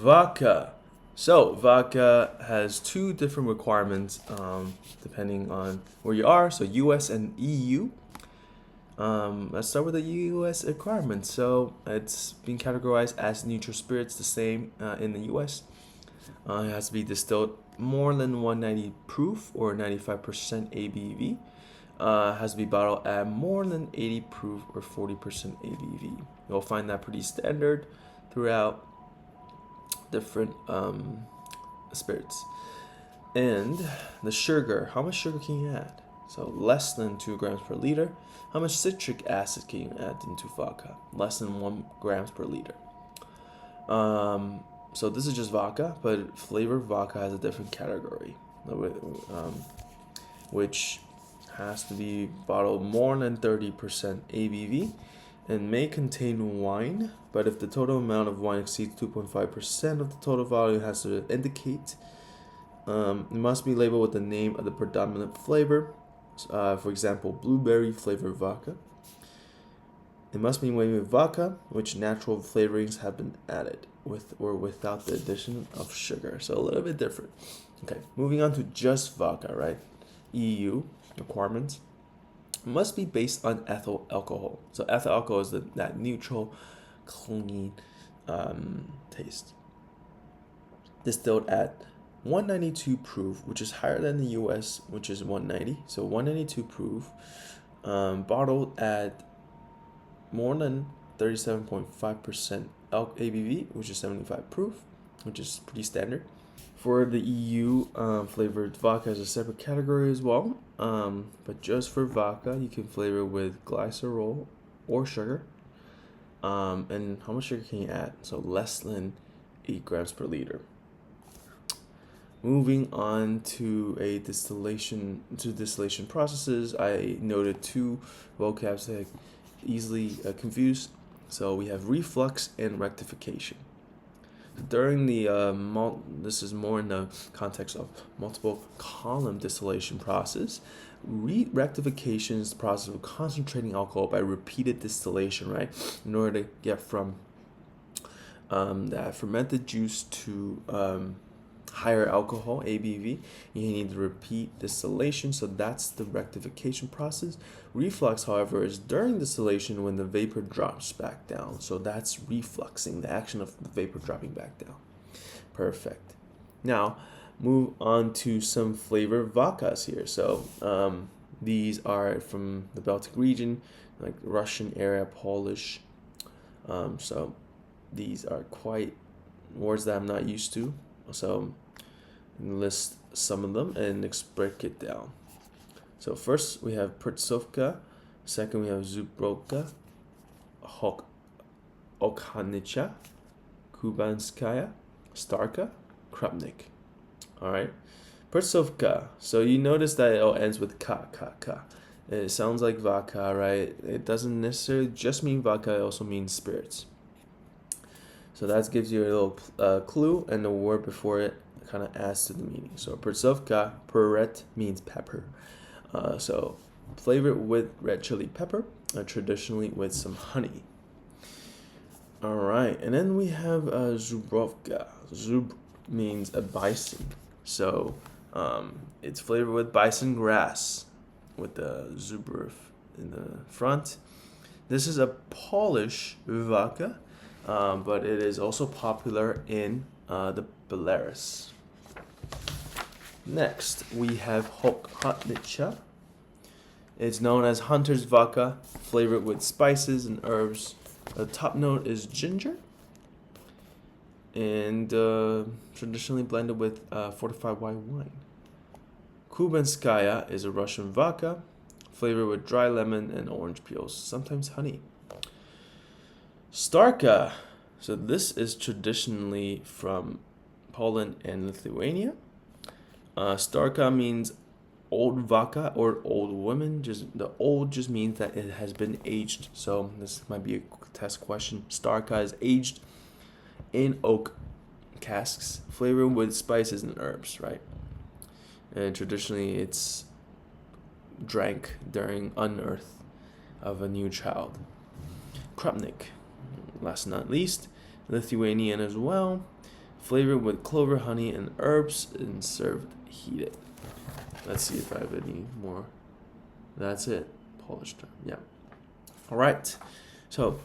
Vodka. So vodka has two different requirements depending on where you are. So US and EU. Let's start with the US requirements. So it's being categorized as neutral spirits, the same in the US. It has to be distilled more than 190 proof or 95% ABV. Has to be bottled at more than 80 proof or 40% ABV. You'll find that pretty standard throughout different spirits. And the sugar, how much sugar can you add? So less than 2 grams per liter. How much citric acid can you add into vodka? Less than 1 grams per liter. So this is just vodka, but flavored vodka has a different category, which has to be bottled more than 30% ABV and may contain wine, but if the total amount of wine exceeds 2.5% of the total volume, it has to indicate. It must be labeled with the name of the predominant flavor. For example, blueberry flavored vodka. It must be made with vodka, which natural flavorings have been added, with or without the addition of sugar. So a little bit different. Okay, moving on to just vodka, right? EU requirements. It must be based on ethyl alcohol. So ethyl alcohol is that neutral, clean taste. Distilled at 192 proof, which is higher than the US, which is 190. So 192 proof, bottled at more than 37.5% ABV, which is 75 proof, which is pretty standard. For the EU, flavored vodka is a separate category as well. But just for vodka, you can flavor with glycerol or sugar. And how much sugar can you add? So less than 8 grams per liter. Moving on to distillation processes, I noted 2 vocabs that easily confused. So we have reflux and rectification. During the this is more in the context of multiple column distillation process. Rectification is the process of concentrating alcohol by repeated distillation, right? In order to get from that fermented juice to higher alcohol ABV, you need to repeat distillation, so that's the rectification process. Reflux, however, is during distillation when the vapor drops back down, so that's refluxing, the action of the vapor dropping back down. Perfect. Now move on to some flavored vodkas here. So these are from the Baltic region, like Russian area, Polish. So these are quite words that I'm not used to, so list some of them and break it down. So first we have Pertsovka, second we have Zubrovka, Okhanica, Kubanskaya, Starka, Krupnik. All right, Pertsovka. So you notice that it all ends with ka. It sounds like vodka, right? It doesn't necessarily just mean vodka; it also means spirits. So that gives you a little clue, and the word before it kind of adds to the meaning. So Pertsovka, peret means pepper. So flavored with red chili pepper, traditionally with some honey. All right, and then we have Zubrovka. Zub means a bison. So it's flavored with bison grass, with the zubrov in the front. This is a Polish vodka. But it is also popular in the Belarus. Next, we have Okhanica. It's known as Hunter's vodka, flavored with spices and herbs. The top note is ginger, and traditionally blended with fortified white wine. Kubanskaya is a Russian vodka, flavored with dry lemon and orange peels, sometimes honey. Starka. So this is traditionally from Poland and Lithuania. Starka means old vodka or old woman. The old just means that it has been aged. So this might be a test question. Starka is aged in oak casks, flavored with spices and herbs, right? And traditionally it's drank during unearth of a new child. Krupnik. Last but not least, Lithuanian as well, flavored with clover, honey, and herbs, and served heated. Let's see if I have any more. That's it. Polish term. Yeah. All right. So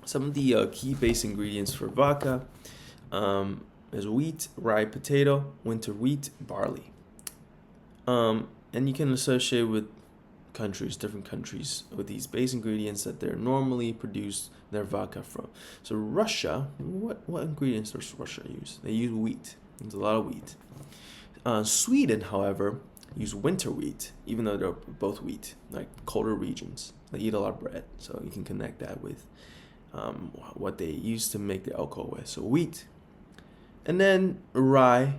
some of the key base ingredients for vodka is wheat, rye, potato, winter wheat, barley. And you can associate with different countries, with these base ingredients that they're normally produced their vodka from. So Russia, what ingredients does Russia use? They use wheat. There's a lot of wheat. Sweden, however, use winter wheat, even though they're both wheat, like colder regions. They eat a lot of bread, so you can connect that with what they used to make the alcohol with. So wheat. And then rye,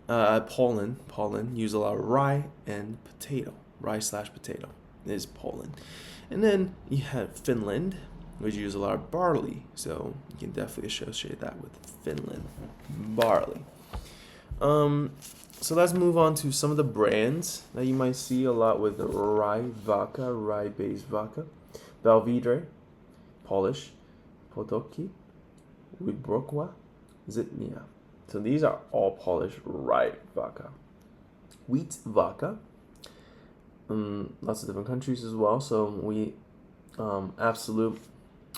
Poland use a lot of rye and potato. Rye/potato is Poland. And then you have Finland, which use a lot of barley. So you can definitely associate that with Finland. Barley. So let's move on to some of the brands that you might see a lot with rye vodka, rye-based vodka. Belvedere, Polish. Potoki, Wybrokwa, Zytnia. So these are all Polish rye vodka. Wheat vodka, lots of different countries as well. So Absolute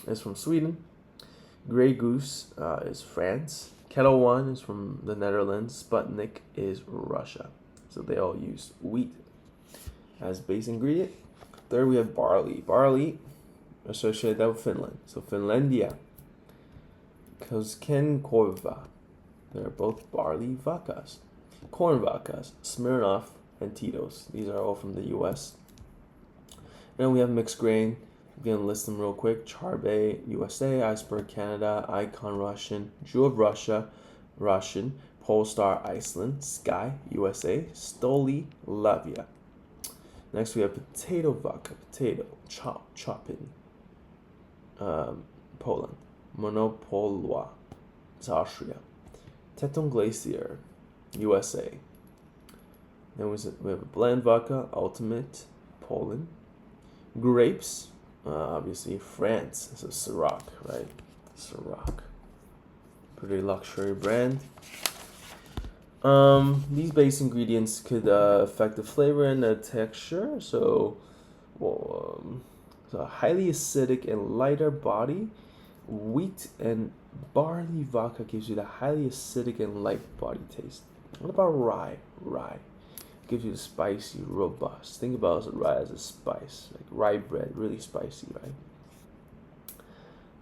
is from Sweden. Grey Goose is France. Kettle One is from the Netherlands. Sputnik is Russia. So they all use wheat as base ingredient. Third, we have barley. Barley, associate that with Finland. So Finlandia. Koskenkorva. They're both barley vodkas. Corn vodkas, Smirnoff and Tito's. These are all from the US. Then we have mixed grain. I'm going to list them real quick. Charbay, USA. Iceberg, Canada. Icon, Russian. Jewel of Russia, Russian. Polestar, Iceland. Sky, USA. Stoli, Latvia. Next we have potato vodka. Potato, Chopin, Poland. Monopolwa, it's Austria. Teton Glacier, USA. Then we have a blend vodka, Ultimate, Poland. Grapes, obviously France. So Ciroc, right? Ciroc. Pretty luxury brand. These base ingredients could affect the flavor and the texture. So highly acidic and lighter body. Wheat and barley vodka gives you the highly acidic and light body taste. What about rye? Rye gives you the spicy, robust. Think about rye as a spice, like rye bread, really spicy, right?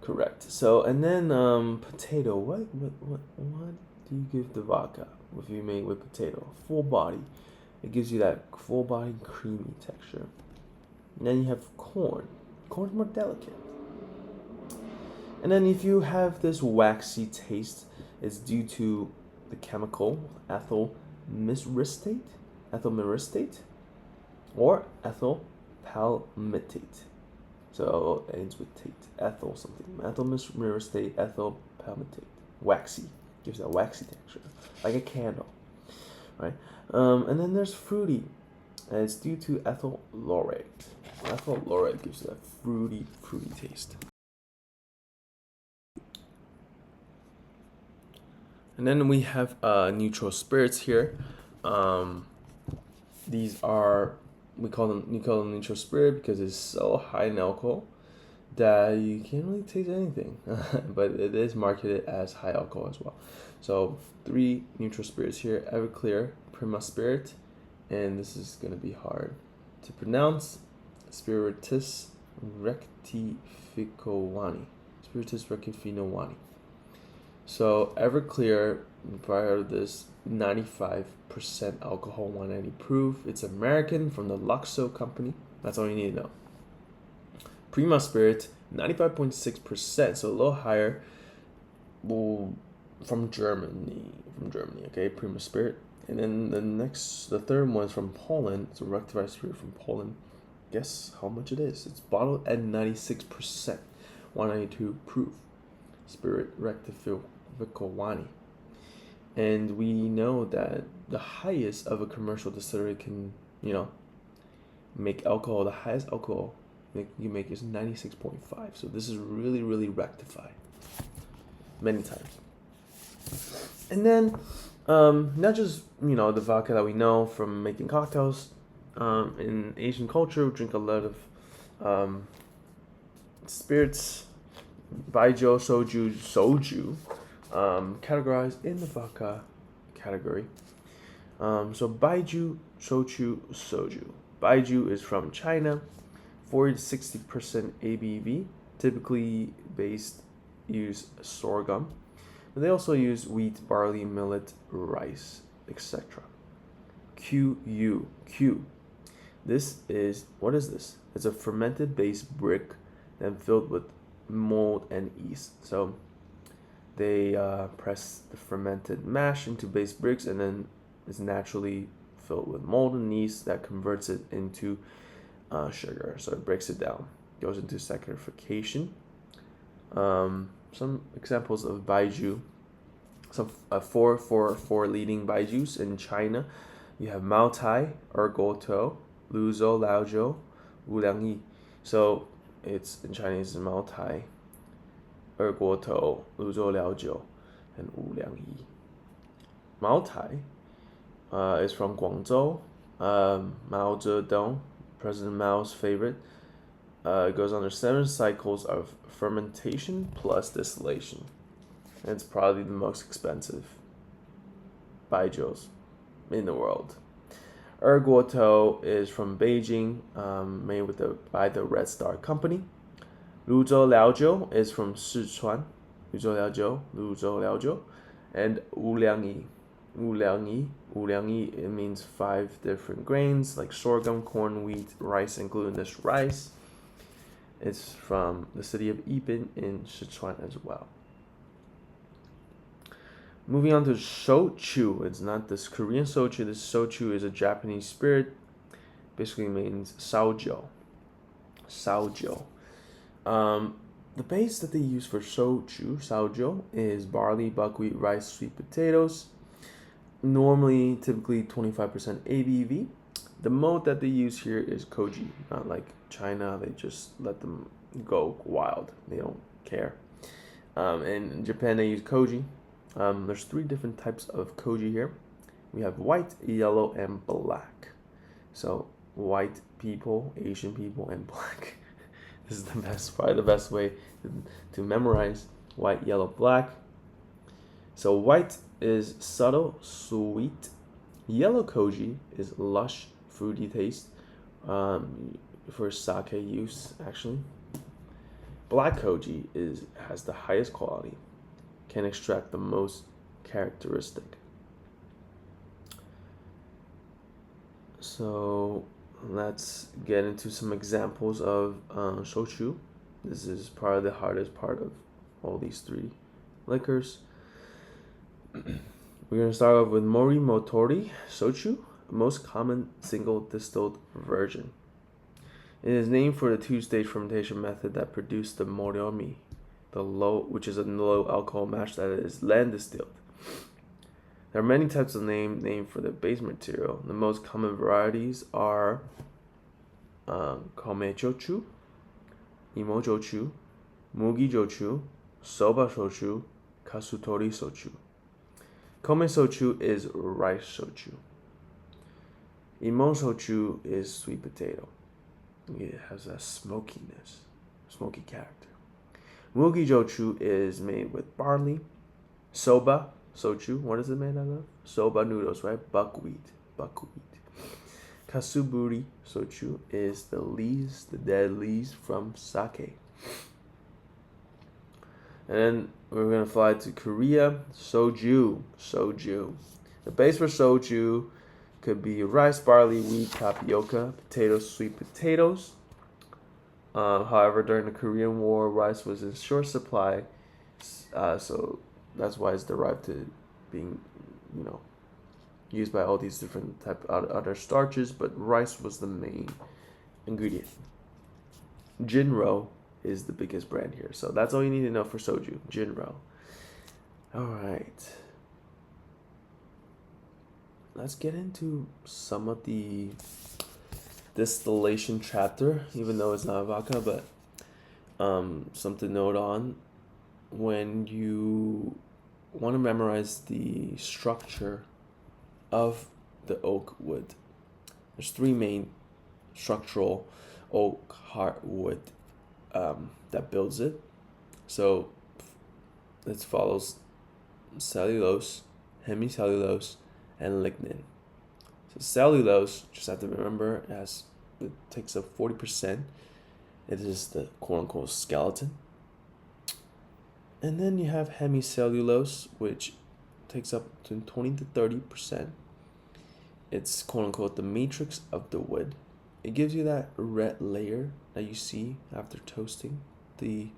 Correct. So and then potato. What do you give the vodka if you made with potato? Full body. It gives you that full body creamy texture. And then you have corn. Corn's more delicate. And then if you have this waxy taste, it's due to the chemical ethyl myristate or ethyl palmitate. So it ends with tate, ethyl something. Ethyl myristate, ethyl palmitate. Waxy, gives that waxy texture, like a candle, right? And then there's fruity, and it's due to ethyl laurate. Ethyl laurate gives you that fruity taste. And then we have neutral spirits here. These are we call them neutral spirit because it's so high in alcohol that you can't really taste anything. But it is marketed as high alcohol as well. So 3 neutral spirits here: Everclear, Prima Spirit, and this is gonna be hard to pronounce. Spiritus Rectificowani. So Everclear, prior to this, 95% alcohol, 190 proof. It's American from the Luxo company. That's all you need to know. Prima Spirit, 95.6%, so a little higher. From Germany. Okay, Prima Spirit. And then the third one is from Poland. It's a rectified spirit from Poland. Guess how much it is? It's bottled at 96%, 192 proof. Spirit Rectificowani. And we know that the highest of a commercial distillery can, make alcohol. The highest alcohol you make is 96.5. So this is really, really rectified many times. And then, not just the vodka that we know from making cocktails. In Asian culture, we drink a lot of spirits, baijiu, soju, categorized in the vodka category. So baijiu, soju. Baijiu is from China, 40 to 60% ABV, typically use sorghum. But they also use wheat, barley, millet, rice, etc. Q. What is this? It's a fermented base brick then filled with mold and yeast. So they press the fermented mash into base bricks, and then it's naturally filled with mold and yeast that converts it into sugar. So it breaks it down, goes into saccharification. Some examples of baijiu. Some four leading baijus in China. You have Maotai, Ergoto, Luzhou, Laozhou, Wuliangyi. So it's in Chinese Maotai, Ergoto, Luzhou, Laozhou, and Wuliangyi. Maotai is from Guangzhou. Mao Zedong, President Mao's favorite. It goes under 7 cycles of fermentation plus distillation. And it's probably the most expensive baijus in the world. Erguoto is from Beijing, made by the Red Star Company. Luzhou Liaozhou is from Sichuan. Luzhou Liaozhou. And Wuliangyi, it means 5 different grains like sorghum, corn, wheat, rice, including this rice. It's from the city of Yibin in Sichuan as well. Moving on to shochu. It's not this Korean soju. This shochu is a Japanese spirit. Basically means saojiu. The base that they use for saojiu, is barley, buckwheat, rice, sweet potatoes. Typically 25% ABV. The mode that they use here is koji. Not like China, they just let them go wild. They don't care. And in Japan, they use koji. There's 3 different types of koji here. We have white, yellow, and black. So white people, Asian people, and black. This is probably the best way to memorize white, yellow, black. So white is subtle, sweet. Yellow koji is lush, fruity taste, for sake use actually. Black koji has the highest quality, can extract the most characteristic. So let's get into some examples of shochu. This is probably the hardest part of all these 3 liquors. We're going to start off with Mori Motori Shochu, most common single distilled version. It is named for the 2-stage fermentation method that produced the moriomi, which is a low alcohol mash that is land distilled. There are many types of named for the base material. The most common varieties are Kome Jochu, Imo Jochu, Mugi Jochu, Soba Shochu, Kasutori Shochu. Kome Shochu is rice shochu. Imo Shochu is sweet potato. It has a smoky character. Mugi Jochu is made with barley. Soba Shochu, what is it made out of? Soba noodles, right? Buckwheat. Kasuburi Shochu is the dead leaves from sake. And then we're going to fly to Korea. Soju. The base for soju could be rice, barley, wheat, tapioca, potatoes, sweet potatoes. However, during the Korean War, rice was in short supply, so that's why it's derived to being, used by all these different other starches, but rice was the main ingredient. Jinro is the biggest brand here, so that's all you need to know for soju. Jinro. All right. Let's get into some of the distillation chapter, even though it's not vodka, but something to note on when you want to memorize the structure of the oak wood. There's three main structural oak heartwood that builds it. So it follows cellulose, hemicellulose, and lignin. So cellulose, just have to remember, it takes up 40%. It is the quote unquote skeleton. And then you have hemicellulose, which takes up to 20 to 30%. It's quote unquote the matrix of the wood. It gives you that red layer that you see after toasting the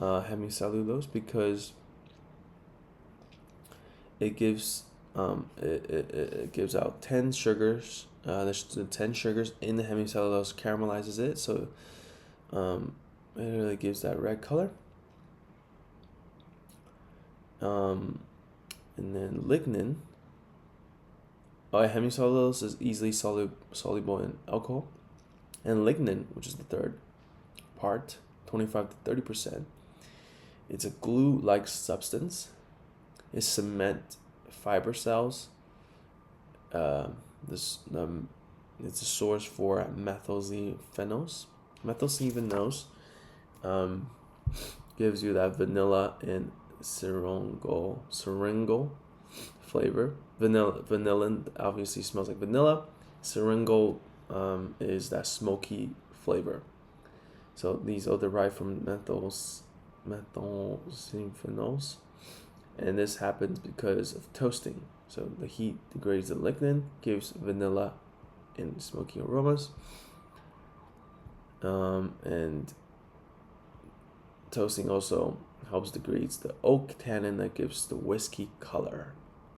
hemicellulose, because it gives it gives out 10 sugars. There's the 10 sugars in the hemicellulose caramelizes it, so it really gives that red color. And then lignin. Hemicellulose is easily soluble in alcohol, and lignin, which is the third part, 25 to 30%. It's a glue-like substance. It cement fiber cells. It's a source for methylxephenose. Methylxephenose gives you that vanilla and syringal flavor. Vanillin obviously smells like vanilla. Syringal is that smoky flavor. So these are derived from methylxephenose, and this happens because of toasting. So the heat degrades the lignin, gives vanilla and smoky aromas, and toasting also helps degrades the oak tannin that gives the whiskey color.